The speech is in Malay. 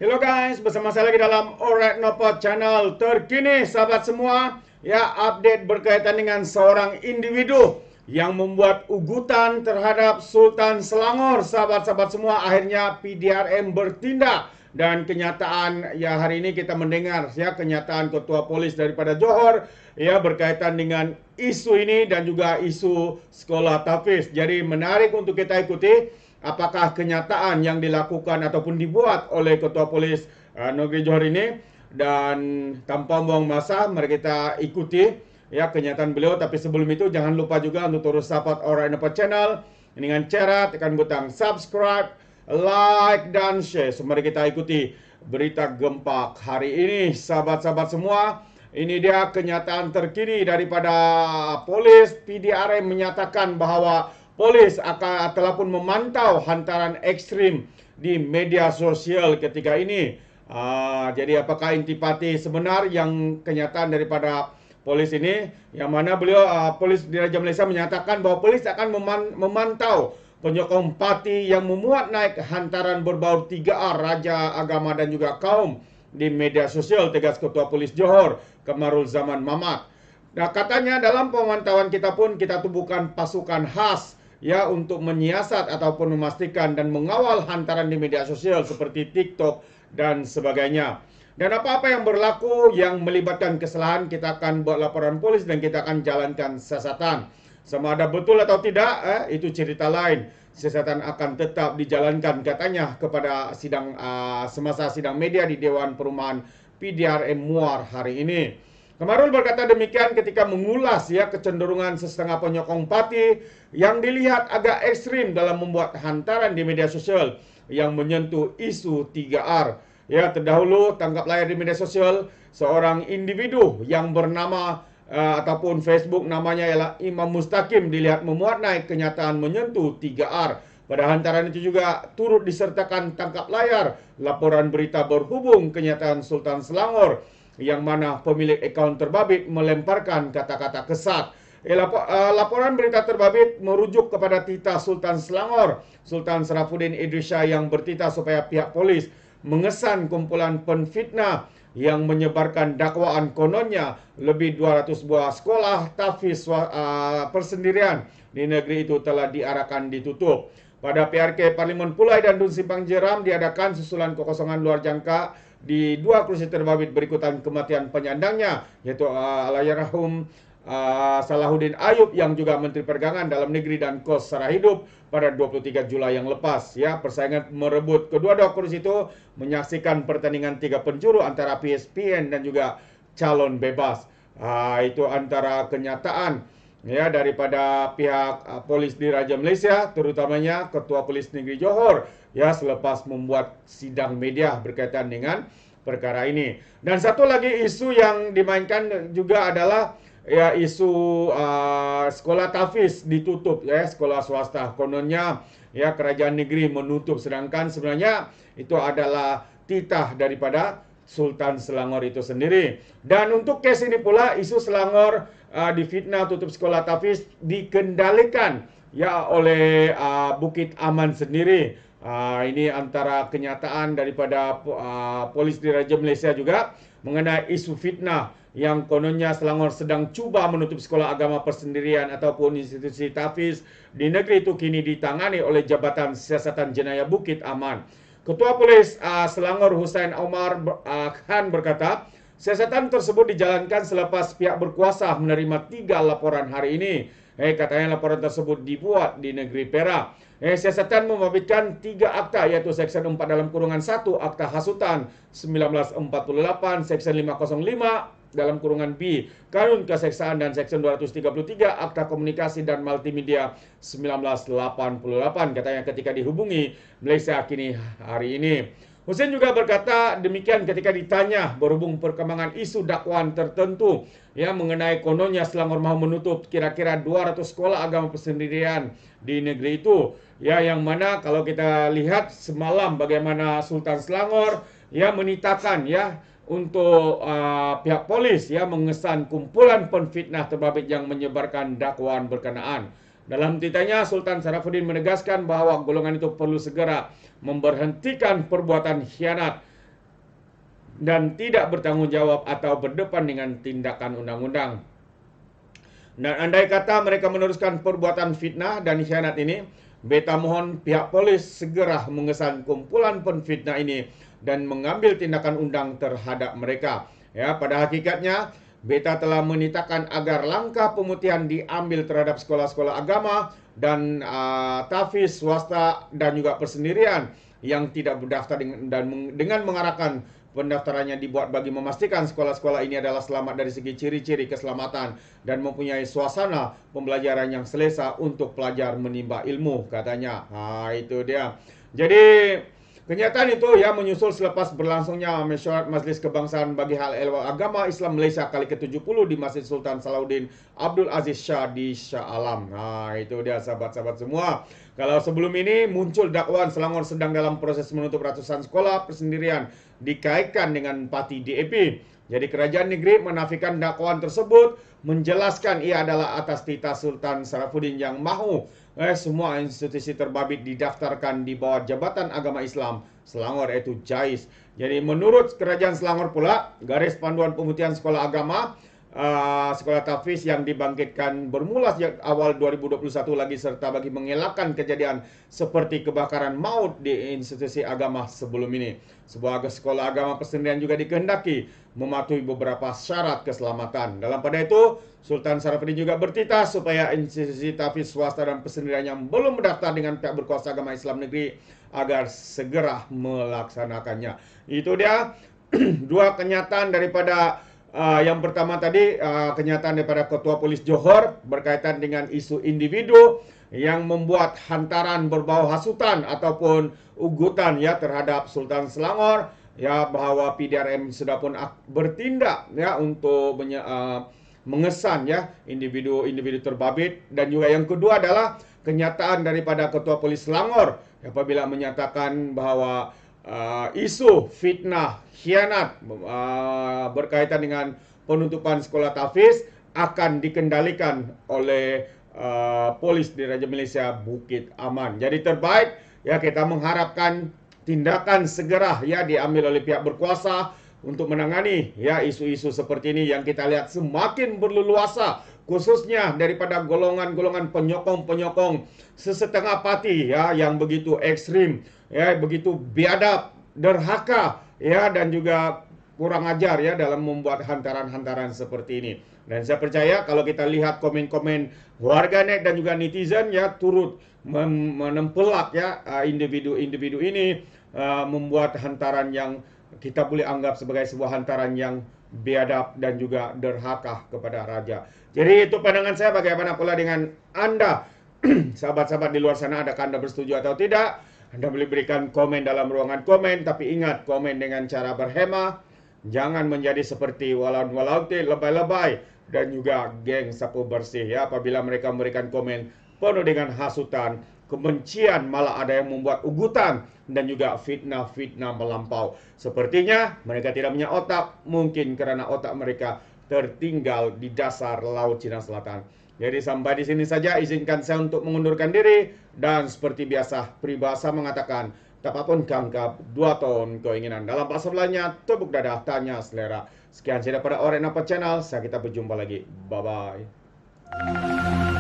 Hello guys, bersama saya lagi dalam Alright Nopot Channel terkini sahabat semua. Ya, update berkaitan dengan seorang individu yang membuat ugutan terhadap Sultan Selangor. Sahabat-sahabat semua, akhirnya PDRM bertindak. Dan kenyataan ya hari ini kita mendengar ya kenyataan Ketua Polis daripada Johor ya berkaitan dengan isu ini dan juga isu sekolah tahfiz. Jadi menarik untuk kita ikuti apakah kenyataan yang dilakukan ataupun dibuat oleh Ketua Polis Negeri Johor ini. Dan tanpa buang masa, mari kita ikuti ya kenyataan beliau. Tapi sebelum itu jangan lupa juga untuk terus support Alright Nopot Channel dengan cara tekan butang subscribe, like dan share. So, mari kita ikuti berita gempak hari ini sahabat-sahabat semua. Ini dia kenyataan terkini daripada polis. PDRM menyatakan bahawa polis telah pun memantau hantaran ekstrim di media sosial ketika ini. Jadi apakah intipati sebenar yang kenyataan daripada polis ini, yang mana beliau polis di Raja Malaysia menyatakan bahawa polis akan memantau penyokong parti yang memuat naik hantaran berbau 3R, raja, agama dan juga kaum di media sosial, tegas Ketua Polis Johor Kamarul Zaman Mamat. Nah, katanya dalam pemantauan kita pun kita tubuhkan pasukan khas ya untuk menyiasat ataupun memastikan dan mengawal hantaran di media sosial seperti TikTok dan sebagainya. Dan apa-apa yang berlaku yang melibatkan kesalahan, kita akan buat laporan polis dan kita akan jalankan siasatan. Sama ada betul atau tidak, itu cerita lain. Siasatan akan tetap dijalankan katanya kepada semasa sidang media di Dewan Perumahan PDRM Muar hari ini. Kamarul berkata demikian ketika mengulas ya kecenderungan setengah penyokong parti yang dilihat agak ekstrim dalam membuat hantaran di media sosial yang menyentuh isu 3R. Ya, terdahulu tangkap layar di media sosial seorang individu yang bernama ataupun Facebook namanya ialah Imam Mustaqim dilihat memuat naik kenyataan menyentuh 3R. Pada hantaran itu juga turut disertakan tangkap layar laporan berita berhubung kenyataan Sultan Selangor yang mana pemilik akaun terbabit melemparkan kata-kata kesat. Laporan berita terbabit merujuk kepada titah Sultan Selangor, Sultan Sarafuddin Idrisha, yang bertitah supaya pihak polis mengesan kumpulan penfitnah yang menyebarkan dakwaan kononnya lebih 200 buah sekolah tahfiz persendirian di negeri itu telah diarahkan ditutup. Pada PRK Parlimen Pulai dan Dun Simpang Jeram diadakan susulan kekosongan luar jangka di dua kursi terbabit berikutan kematian penyandangnya, yaitu Allahyarham Salahuddin Ayub yang juga Menteri Perdagangan Dalam Negeri dan Kos Sara Hidup pada 23 Julai yang lepas. Ya, persaingan merebut kedua-dua kursi itu menyaksikan pertandingan 3 penjuru antara PSPN dan juga calon bebas. Itu antara kenyataan ya daripada pihak polis di Raja Malaysia, terutamanya Ketua Polis Negeri Johor ya selepas membuat sidang media berkaitan dengan perkara ini. Dan satu lagi isu yang dimainkan juga adalah ya isu sekolah tahfiz ditutup ya, sekolah swasta. Kononnya ya kerajaan negeri menutup, sedangkan sebenarnya itu adalah titah daripada Sultan Selangor itu sendiri. Dan untuk kes ini pula, isu Selangor difitnah tutup sekolah tahfiz dikendalikan ya oleh Bukit Aman sendiri. Ini antara kenyataan daripada polis di Raja Malaysia juga mengenai isu fitnah yang kononnya Selangor sedang cuba menutup sekolah agama persendirian ataupun institusi tahfiz di negeri itu kini ditangani oleh Jabatan Siasatan Jenayah Bukit Aman. Ketua Polis Selangor Hussein Omar Khan berkata, siasatan tersebut dijalankan selepas pihak berkuasa menerima 3 laporan hari ini. Katanya laporan tersebut dibuat di negeri Perak. Siasatan membabitkan 3 akta, yaitu Seksyen 4(1) Akta Hasutan 1948, Seksyen 505 (B) Kanun Keseksaan dan Seksyen 233 Akta Komunikasi dan Multimedia 1988. Katanya ketika dihubungi Malaysia kini hari ini. Hussein juga berkata demikian ketika ditanya berhubung perkembangan isu dakwaan tertentu ya mengenai kononnya Selangor mahu menutup kira-kira 200 sekolah agama persendirian di negeri itu. Ya, yang mana kalau kita lihat semalam bagaimana Sultan Selangor ya menitahkan ya untuk pihak polis ya mengesan kumpulan penfitnah terbabit yang menyebarkan dakwaan berkenaan. Dalam titahnya, Sultan Sarafuddin menegaskan bahawa golongan itu perlu segera memberhentikan perbuatan khianat dan tidak bertanggung jawab atau berdepan dengan tindakan undang-undang. Dan andai kata mereka meneruskan perbuatan fitnah dan khianat ini, beta mohon pihak polis segera mengesan kumpulan penfitnah ini dan mengambil tindakan undang terhadap mereka. Ya, pada hakikatnya beta telah menitahkan agar langkah pemutihan diambil terhadap sekolah-sekolah agama dan tahfiz swasta dan juga persendirian yang tidak berdaftar dengan mengarahkan pendaftarannya dibuat bagi memastikan sekolah-sekolah ini adalah selamat dari segi ciri-ciri keselamatan dan mempunyai suasana pembelajaran yang selesa untuk pelajar menimba ilmu, katanya. Itu dia. Jadi kenyataan itu ya menyusul selepas berlangsungnya mesyuarat Majlis Kebangsaan bagi Hal Ehwal Agama Islam Malaysia kali ke-70 di Masjid Sultan Salahuddin Abdul Aziz Shah di Shah Alam. Itu dia sahabat-sahabat semua. Kalau sebelum ini muncul dakwaan Selangor sedang dalam proses menutup ratusan sekolah persendirian dikaitkan dengan parti DAP. Jadi kerajaan negeri menafikan dakwaan tersebut, menjelaskan ia adalah atas titah Sultan Sarafuddin yang mahu semua institusi terbabit didaftarkan di bawah Jabatan Agama Islam Selangor, yaitu JAIS. Jadi menurut kerajaan Selangor pula, garis panduan pemutihan sekolah agama sekolah tahfiz yang dibangkitkan bermula sejak awal 2021 lagi serta bagi mengelakkan kejadian seperti kebakaran maut di institusi agama sebelum ini. Sebuah sekolah agama persendirian juga dikehendaki mematuhi beberapa syarat keselamatan. Dalam pada itu, Sultan Sarafuddin juga bertitah supaya institusi tahfiz swasta dan persendirian yang belum mendaftar dengan pihak berkuasa agama Islam negeri agar segera melaksanakannya. Itu dia dua kenyataan daripada yang pertama tadi, kenyataan daripada Ketua Polis Johor berkaitan dengan isu individu yang membuat hantaran berbau hasutan ataupun ugutan ya terhadap Sultan Selangor, ya bahawa PDRM sudah pun bertindak ya untuk mengesan ya individu-individu terbabit. Dan juga yang kedua adalah kenyataan daripada Ketua Polis Selangor apabila menyatakan bahawa isu fitnah, khianat berkaitan dengan penutupan sekolah tahfiz akan dikendalikan oleh polis di Raja Malaysia Bukit Aman. Jadi terbaik ya kita mengharapkan tindakan segera ya diambil oleh pihak berkuasa untuk menangani ya isu-isu seperti ini yang kita lihat semakin berleluasa, khususnya daripada golongan-golongan penyokong-penyokong sesetengah parti ya yang begitu ekstrim, ya begitu biadab, derhaka ya dan juga kurang ajar ya dalam membuat hantaran-hantaran seperti ini. Dan saya percaya kalau kita lihat komen-komen warganet dan juga netizen ya turut menempelak ya individu-individu ini membuat hantaran yang kita boleh anggap sebagai sebuah hantaran yang biadab dan juga derhaka kepada raja. Jadi itu pandangan saya. Bagaimana pula dengan Anda? Sahabat-sahabat di luar sana, adakah Anda bersetuju atau tidak? Anda boleh berikan komen dalam ruangan komen, tapi ingat komen dengan cara berhemah. Jangan menjadi seperti walau-walauti, lebay-lebay dan juga geng sapu bersih ya apabila mereka memberikan komen penuh dengan hasutan, kebencian, malah ada yang membuat ugutan dan juga fitnah-fitnah melampau. Sepertinya mereka tidak punya otak, mungkin karena otak mereka tertinggal di dasar Laut Cina Selatan. Jadi sampai di sini saja, izinkan saya untuk mengundurkan diri. Dan seperti biasa, peribahasa mengatakan, tapapun kangkap, 2 tahun keinginan. Dalam bahasa lainnya, tepuk dada, tanya selera. Sekian saya daripada Orek Napa Channel, saya kita berjumpa lagi. Bye-bye.